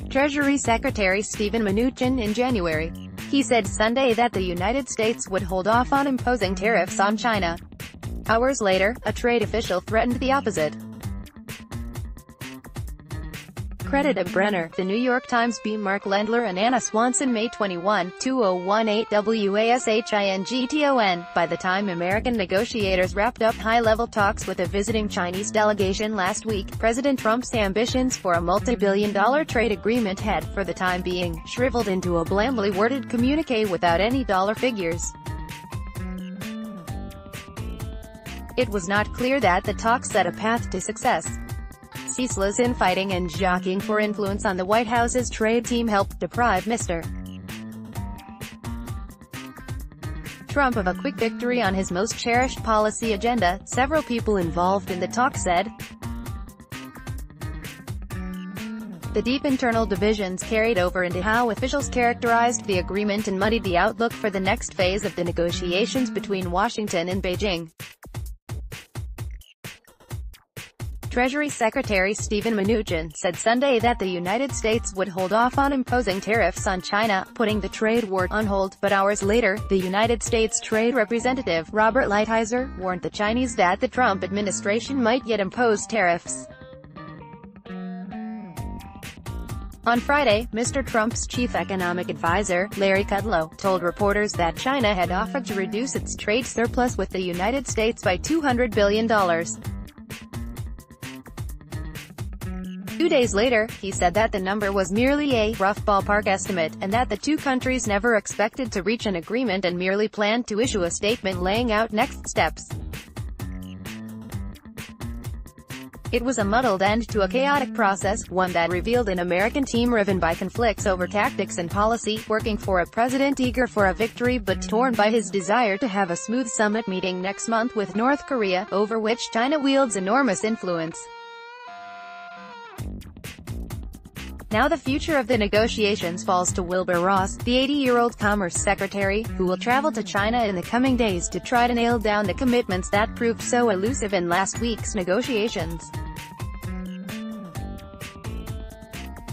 Treasury Secretary Steven Mnuchin in January. He said Sunday that the United States would hold off on imposing tariffs on China. Hours later, a trade official threatened the opposite. CreditTom Brenner, The New York Times. Mark Landler and Anna SwansonMay 21, 2018 WASHINGTON. By the time American negotiators wrapped up high-level talks with a visiting Chinese delegation last week, President Trump's ambitions for a multi-billion-dollar trade agreement had, for the time being, shriveled into a blandly worded communiqué without any dollar figures. It was not clear that the talks set a path to success. Ceaseless infighting and jockeying for influence on the White House's trade team helped deprive Mr. Trump of a quick victory on his most cherished policy agenda, several people involved in the talks said. The deep internal divisions carried over into how officials characterized the agreement and muddied the outlook for the next phase of the negotiations between Washington and Beijing. Treasury Secretary Steven Mnuchin said Sunday that the United States would hold off on imposing tariffs on China, putting the trade war on hold, but hours later, the United States Trade Representative, Robert Lighthizer, warned the Chinese that the Trump administration might yet impose tariffs. On Friday, Mr. Trump's chief economic advisor, Larry Kudlow, told reporters that China had offered to reduce its trade surplus with the United States by $200 billion. 2 days later, he said that the number was merely a rough ballpark estimate, and that the two countries never expected to reach an agreement and merely planned to issue a statement laying out next steps. It was a muddled end to a chaotic process, one that revealed an American team riven by conflicts over tactics and policy, working for a president eager for a victory but torn by his desire to have a smooth summit meeting next month with North Korea, over which China wields enormous influence. Now the future of the negotiations falls to Wilbur Ross, the 80-year-old Commerce Secretary, who will travel to China in the coming days to try to nail down the commitments that proved so elusive in last week's negotiations.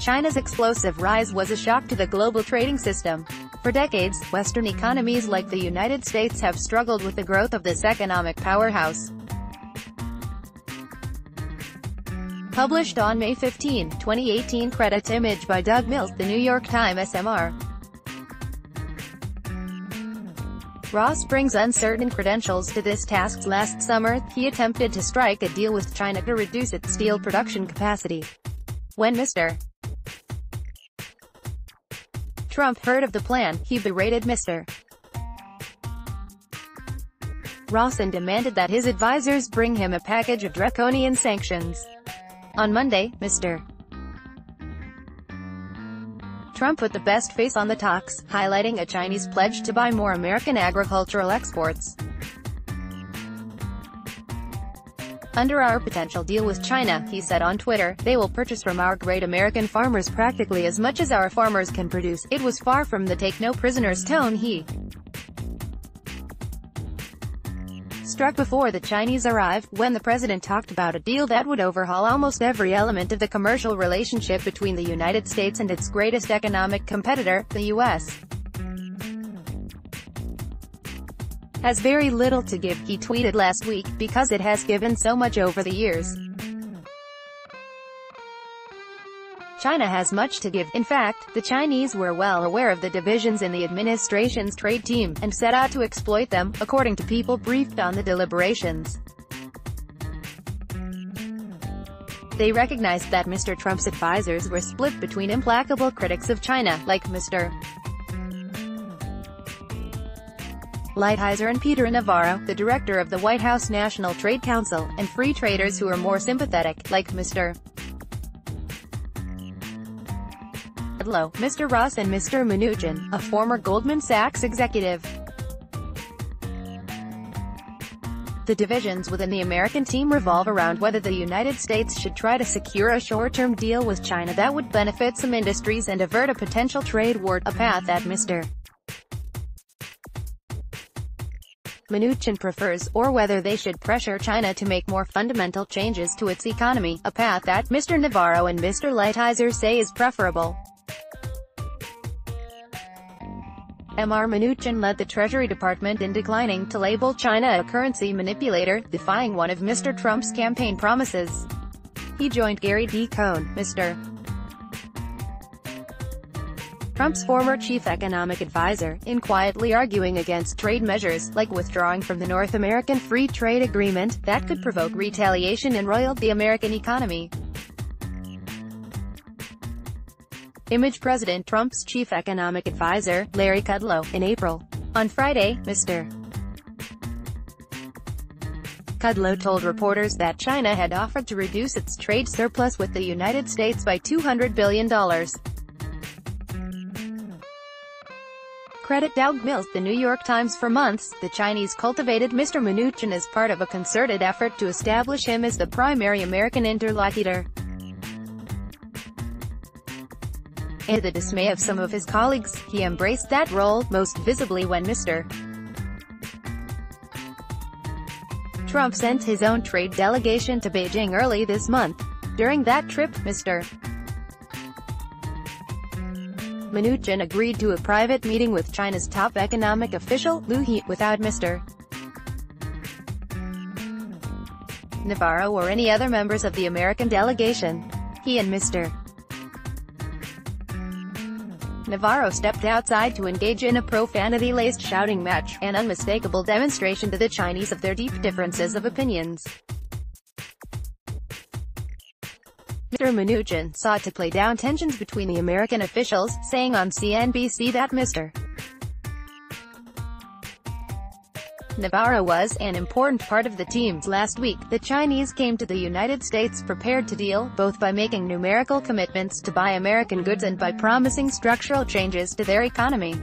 China's explosive rise was a shock to the global trading system. For decades, Western economies like the United States have struggled with the growth of this economic powerhouse. Published on May 15, 2018. Credits image by Doug Mills, The New York Times SMR. Ross brings uncertain credentials to this task. Last summer, he attempted to strike a deal with China to reduce its steel production capacity. When Mr. Trump heard of the plan, he berated Mr. Ross and demanded that his advisors bring him a package of draconian sanctions. On Monday, Mr. Trump put the best face on the talks, highlighting a Chinese pledge to buy more American agricultural exports. Under our potential deal with China, he said on Twitter, they will purchase from our great American farmers practically as much as our farmers can produce. It was far from the take-no-prisoners tone he struck before the Chinese arrived, when the president talked about a deal that would overhaul almost every element of the commercial relationship between the United States and its greatest economic competitor, the U.S. has very little to give, he tweeted last week, because it has given so much over the years. China has much to give. In fact, the Chinese were well aware of the divisions in the administration's trade team, and set out to exploit them, according to people briefed on the deliberations. They recognized that Mr. Trump's advisors were split between implacable critics of China, like Mr. Lighthizer and Peter Navarro, the director of the White House National Trade Council, and free traders who are more sympathetic, like Mr. Kudlow, Mr. Ross and Mr. Mnuchin, a former Goldman Sachs executive. The divisions within the American team revolve around whether the United States should try to secure a short-term deal with China that would benefit some industries and avert a potential trade war, a path that Mr. Mnuchin prefers, or whether they should pressure China to make more fundamental changes to its economy, a path that Mr. Navarro and Mr. Lighthizer say is preferable. Mr. Mnuchin led the Treasury Department in declining to label China a currency manipulator, defying one of Mr. Trump's campaign promises. He joined Gary D. Cohn, Mr. Trump's former chief economic advisor, in quietly arguing against trade measures, like withdrawing from the North American Free Trade Agreement, that could provoke retaliation and roil the American economy. Image President Trump's chief economic advisor, Larry Kudlow, in April. On Friday, Mr. Kudlow told reporters that China had offered to reduce its trade surplus with the United States by $200 billion. CreditTom Mills, The New York Times. For months, the Chinese cultivated Mr. Mnuchin as part of a concerted effort to establish him as the primary American interlocutor. And to the dismay of some of his colleagues, he embraced that role, most visibly when Mr. Trump sent his own trade delegation to Beijing early this month. During that trip, Mr. Mnuchin agreed to a private meeting with China's top economic official, Liu He, without Mr. Navarro or any other members of the American delegation. He and Mr. Navarro stepped outside to engage in a profanity-laced shouting match, an unmistakable demonstration to the Chinese of their deep differences of opinions. Mr. Mnuchin sought to play down tensions between the American officials, saying on CNBC that Mr. Navarro was an important part of the team. Last week, the Chinese came to the United States prepared to deal, both by making numerical commitments to buy American goods and by promising structural changes to their economy.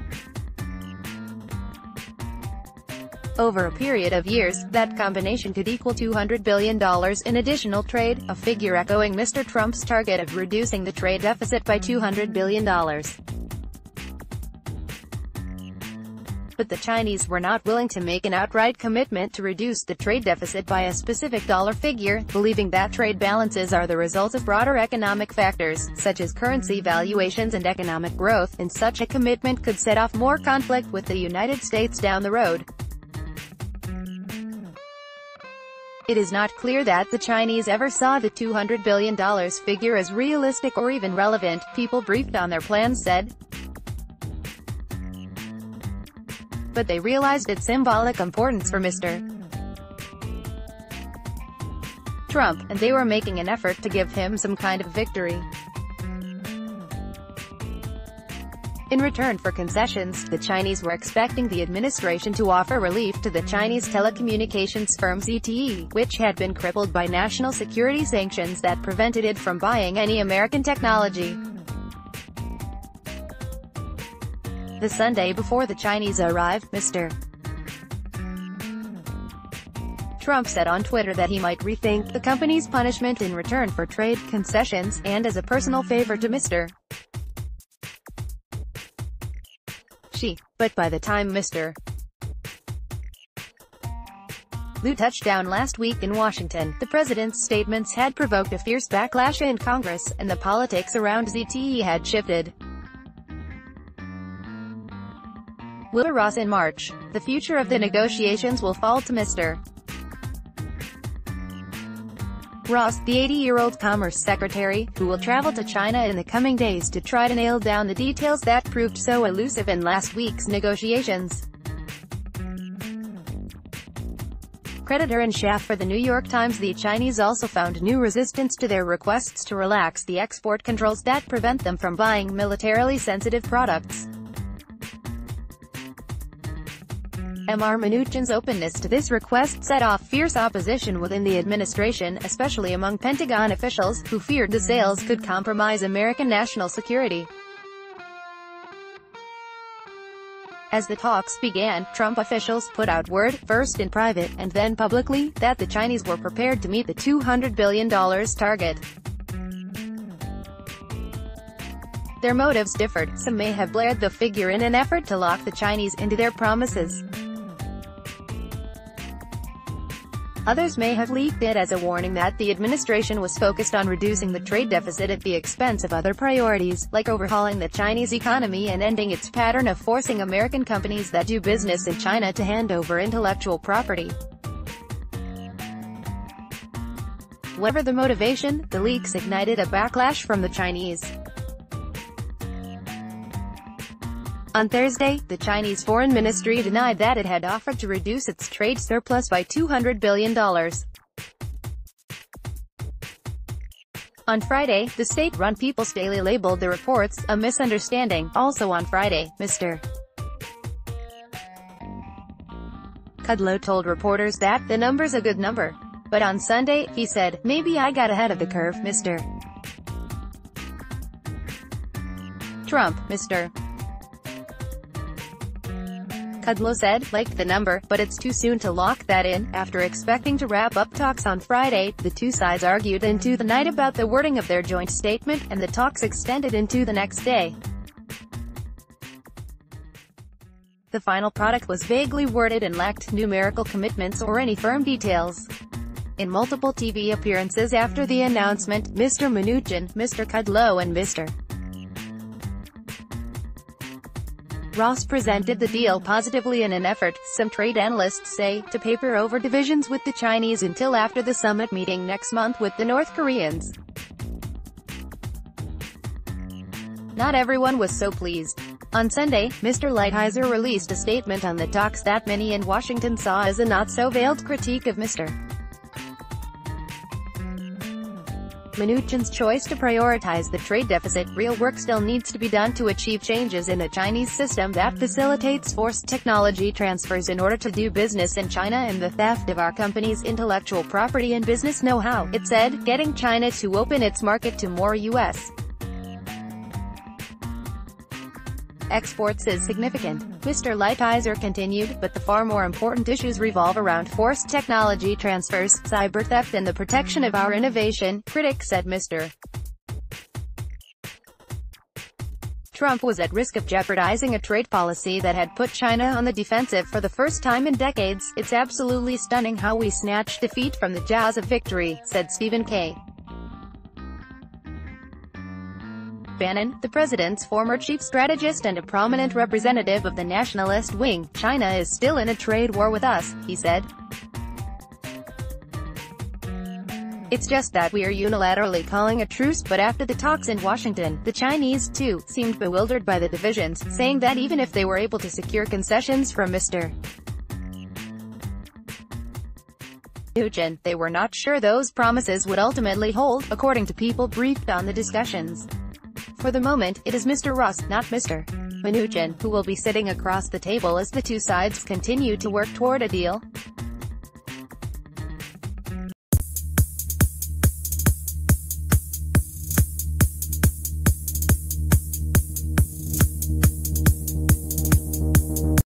Over a period of years, that combination could equal $200 billion in additional trade, a figure echoing Mr. Trump's target of reducing the trade deficit by $200 billion. But the Chinese were not willing to make an outright commitment to reduce the trade deficit by a specific dollar figure, believing that trade balances are the result of broader economic factors, such as currency valuations and economic growth, and such a commitment could set off more conflict with the United States down the road. It is not clear that the Chinese ever saw the $200 billion figure as realistic or even relevant, people briefed on their plans said. But they realized its symbolic importance for Mr. Trump, and they were making an effort to give him some kind of victory. In return for concessions, the Chinese were expecting the administration to offer relief to the Chinese telecommunications firm ZTE, which had been crippled by national security sanctions that prevented it from buying any American technology. The Sunday before the Chinese arrived, Mr. Trump said on Twitter that he might rethink the company's punishment in return for trade concessions, and as a personal favor to Mr. Xi. But by the time Mr. Liu touched down last week in Washington, the president's statements had provoked a fierce backlash in Congress, and the politics around ZTE had shifted. Wilbur Ross in March. The future of the negotiations will fall to Mr. Ross, the 80-year-old Commerce Secretary, who will travel to China in the coming days to try to nail down the details that proved so elusive in last week's negotiations. Editor-in-chief for The New York Times. The Chinese also found new resistance to their requests to relax the export controls that prevent them from buying militarily sensitive products. Mr. Mnuchin's openness to this request set off fierce opposition within the administration, especially among Pentagon officials, who feared the sales could compromise American national security. As the talks began, Trump officials put out word, first in private, and then publicly, that the Chinese were prepared to meet the $200 billion target. Their motives differed. Some may have blared the figure in an effort to lock the Chinese into their promises. Others may have leaked it as a warning that the administration was focused on reducing the trade deficit at the expense of other priorities, like overhauling the Chinese economy and ending its pattern of forcing American companies that do business in China to hand over intellectual property. Whatever the motivation, the leaks ignited a backlash from the Chinese. On Thursday, the Chinese Foreign Ministry denied that it had offered to reduce its trade surplus by $200 billion. On Friday, the state-run People's Daily labeled the reports a misunderstanding. Also on Friday, Mr. Kudlow told reporters that the number's a good number. But on Sunday, he said, "Maybe I got ahead of the curve, Mr. Trump, Mr. Kudlow said, liked the number, but it's too soon to lock that in. After expecting to wrap up talks on Friday, the two sides argued into the night about the wording of their joint statement, and the talks extended into the next day. The final product was vaguely worded and lacked numerical commitments or any firm details. In multiple TV appearances after the announcement, Mr. Mnuchin, Mr. Kudlow and Mr. Ross presented the deal positively in an effort, some trade analysts say, to paper over divisions with the Chinese until after the summit meeting next month with the North Koreans. Not everyone was so pleased. On Sunday, Mr. Lighthizer released a statement on the talks that many in Washington saw as a not-so-veiled critique of Mr. Mnuchin's choice to prioritize the trade deficit. Real work still needs to be done to achieve changes in a Chinese system that facilitates forced technology transfers in order to do business in China and the theft of our companies' intellectual property and business know-how, it said, getting China to open its market to more U.S. exports is significant. Mr. Lighthizer continued, but the far more important issues revolve around forced technology transfers, cyber theft and the protection of our innovation, critics said. Mr. Trump was at risk of jeopardizing a trade policy that had put China on the defensive for the first time in decades. It's absolutely stunning how we snatched defeat from the jaws of victory, said Stephen K. Bannon, the president's former chief strategist and a prominent representative of the nationalist wing. China is still in a trade war with us, he said. It's just that we are unilaterally calling a truce. But after the talks in Washington, the Chinese, too, seemed bewildered by the divisions, saying that even if they were able to secure concessions from Mr. Mnuchin, they were not sure those promises would ultimately hold, according to people briefed on the discussions. For the moment, it is Mr. Ross, not Mr. Mnuchin, who will be sitting across the table as the two sides continue to work toward a deal.